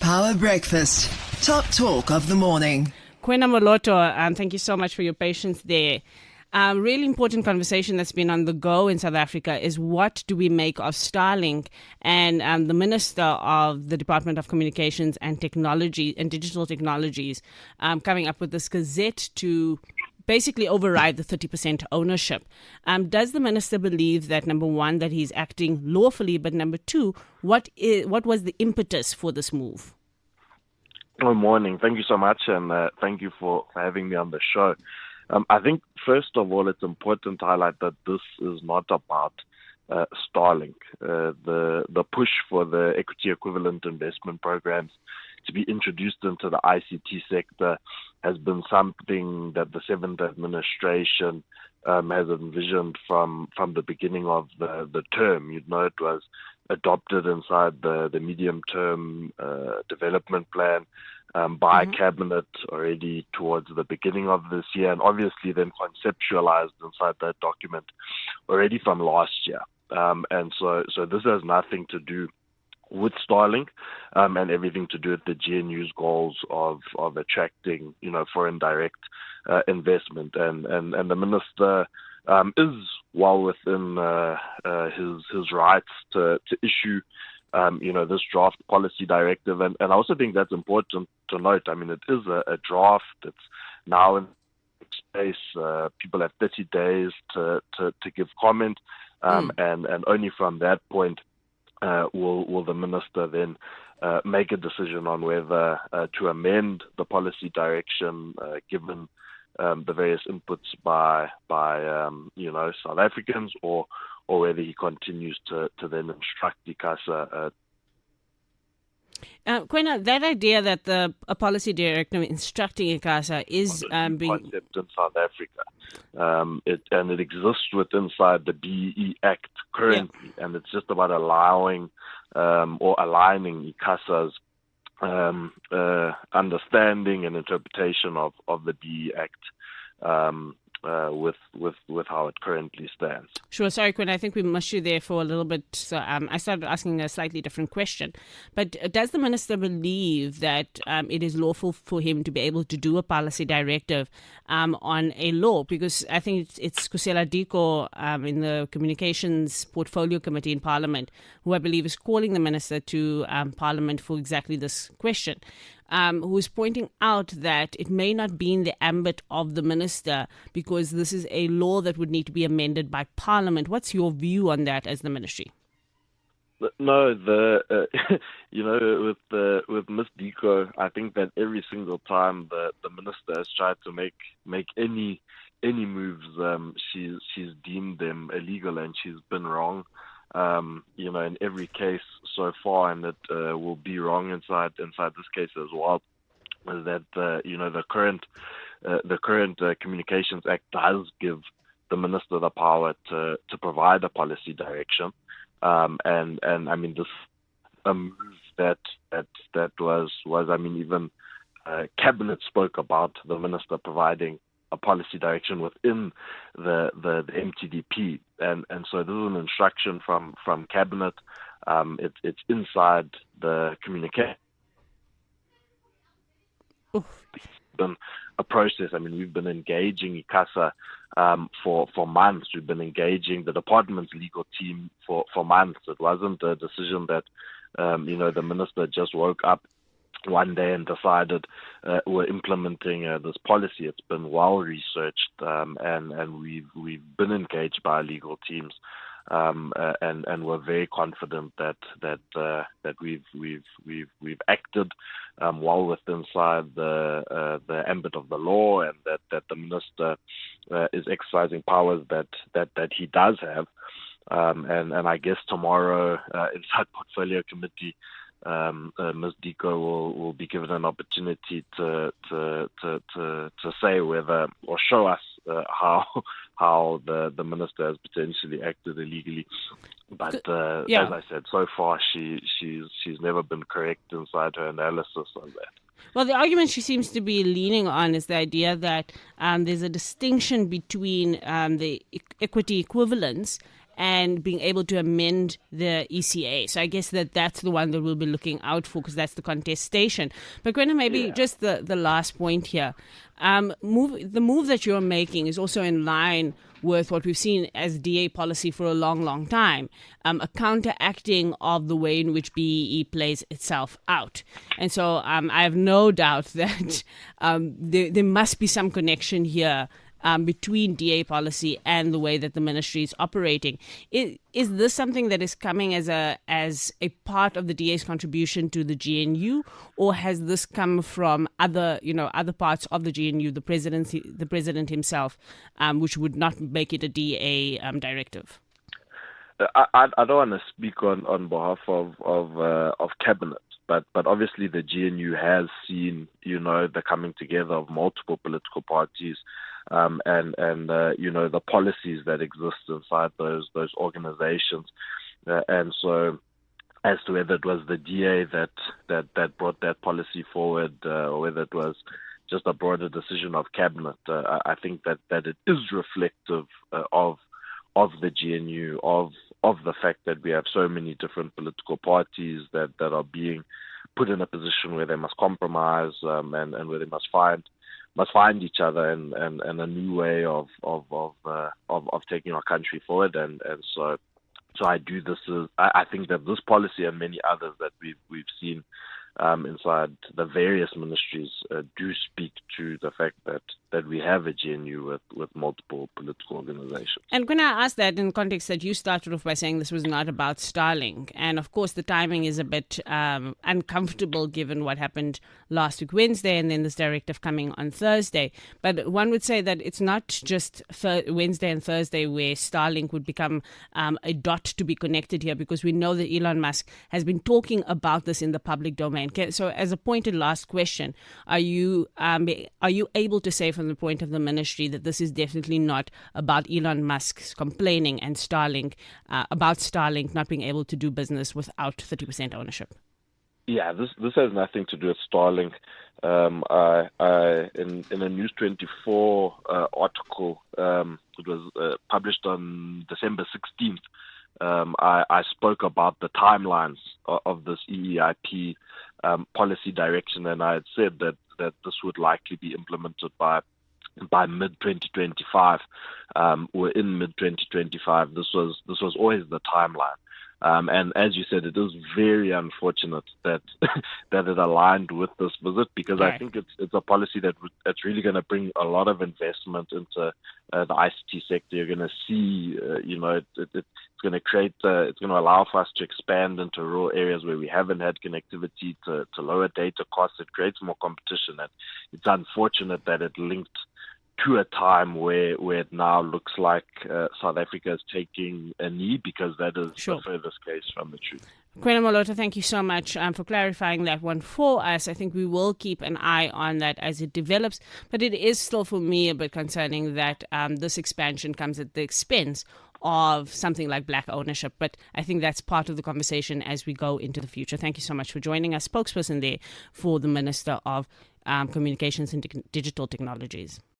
Power Breakfast. Top talk of the morning. Kwena, Moloto, thank you so much for your patience there. Really important conversation that's been on the go in South Africa is what do we make of Starlink, and the Minister of the Department of Communications and Technology and Digital Technologies coming up with this gazette to basically override the 30% ownership. Does the minister believe that, number one, that he's acting lawfully, but number two, what was the impetus for this move? Good morning. Thank you so much, and thank you for having me on the show. I think, first of all, it's important to highlight that this is not about Starlink. The push for the equity equivalent investment programs to be introduced into the ICT sector has been something that the 7th administration has envisioned from the beginning of the term. You'd know it was adopted inside the medium-term development plan by Cabinet already towards the beginning of this year, and obviously then conceptualized inside that document already from last year. And so this has nothing to do with Starlink and everything to do with the GNU's goals of attracting, foreign direct investment. And the minister is well within his rights to issue this draft policy directive. And I also think that's important to note. I mean, it is a draft. It's now in space. People have 30 days to give comment. And only from that point will the minister then make a decision on whether to amend the policy direction given the various inputs by South Africans, or whether he continues to then instruct ICASA. Kwena, that idea that a policy director instructing ICASA is being concept in South Africa, it exists inside the BEE Act currently, and it's just about allowing or aligning ICASA's understanding and interpretation of the BEE Act with how it currently stands. Sure. Sorry, Kwena, I think we missed you there for a little bit. So I started asking a slightly different question. But does the minister believe that it is lawful for him to be able to do a policy directive on a law? Because I think it's Kusela Diko in the Communications Portfolio Committee in Parliament, who I believe is calling the minister to Parliament for exactly this question. Who is pointing out that it may not be in the ambit of the minister because this is a law that would need to be amended by Parliament. What's your view on that as the ministry? No, with Ms. Diko, I think that every single time the minister has tried to make any moves, she's deemed them illegal, and she's been wrong. In every case so far, and it will be wrong inside this case as well, is that the current Communications Act does give the minister the power to provide a policy direction, and I mean this a move that was I mean even Cabinet spoke about the minister providing a policy direction within the MTDP, and so this is an instruction from Cabinet. It's inside the communication. It's been a process. I mean, we've been engaging ICASA for months. We've been engaging the department's legal team for months. It wasn't a decision that the minister just woke up one day and decided we're implementing this policy. It's been well researched, and we've been engaged by legal teams, and we're very confident that we've acted well within the ambit of the law, and that the minister is exercising powers that he does have, and I guess tomorrow inside Portfolio Committee, Ms. Diko will be given an opportunity to say whether or show us how the minister has potentially acted illegally. But as I said, so far she's never been correct inside her analysis on that. Well, the argument she seems to be leaning on is the idea that there's a distinction between the equity equivalence and being able to amend the ECA. So I guess that's the one that we'll be looking out for, because that's the contestation. But Kwena, maybe just the last point here. The move that you're making is also in line with what we've seen as DA policy for a long, long time, a counteracting of the way in which BEE plays itself out. And so I have no doubt that there must be some connection here between DA policy and the way that the ministry is operating. Is this something that is coming as a part of the DA's contribution to the GNU, or has this come from other parts of the GNU, the president himself, which would not make it a DA directive? I don't want to speak on behalf of cabinet, but obviously the GNU has seen the coming together of multiple political parties. And the policies that exist inside those organizations, and so as to whether it was the DA that brought that policy forward, or whether it was just a broader decision of cabinet, I think that it is reflective of the GNU, of the fact that we have so many different political parties that are being put in a position where they must compromise, and where they must find each other and a new way of taking our country forward, and so I think that this policy and many others that we've seen inside the various ministries do speak to the fact that we have a GNU with multiple political organizations. And when I ask that in context that you started off by saying this was not about Starlink, and of course the timing is a bit uncomfortable given what happened last week Wednesday and then this directive coming on Thursday. But one would say that it's not just Wednesday and Thursday where Starlink would become a dot to be connected here, because we know that Elon Musk has been talking about this in the public domain. So as a pointed last question, are you able to say from the point of the ministry that this is definitely not about Elon Musk's complaining and about Starlink not being able to do business without 30% ownership? Yeah, this has nothing to do with Starlink. In a News 24 article, it was published on December 16th. I spoke about the timelines of this EEIP policy direction, and I had said that this would likely be implemented by mid-2025, or in mid-2025. This was always the timeline. And as you said, it is very unfortunate that it aligned with this visit, because I think it's a policy that's really going to bring a lot of investment into the ICT sector. You're going to see, it's going to create, it's going to allow for us to expand into rural areas where we haven't had connectivity, to lower data costs. It creates more competition, and it's unfortunate that it linked to a time where it now looks like South Africa is taking a knee, because that is the furthest case from the truth. Kwena Moloto, thank you so much for clarifying that one for us. I think we will keep an eye on that as it develops, but it is still for me a bit concerning that this expansion comes at the expense of something like black ownership. But I think that's part of the conversation as we go into the future. Thank you so much for joining us, spokesperson there for the Minister of Communications and Digital Technologies.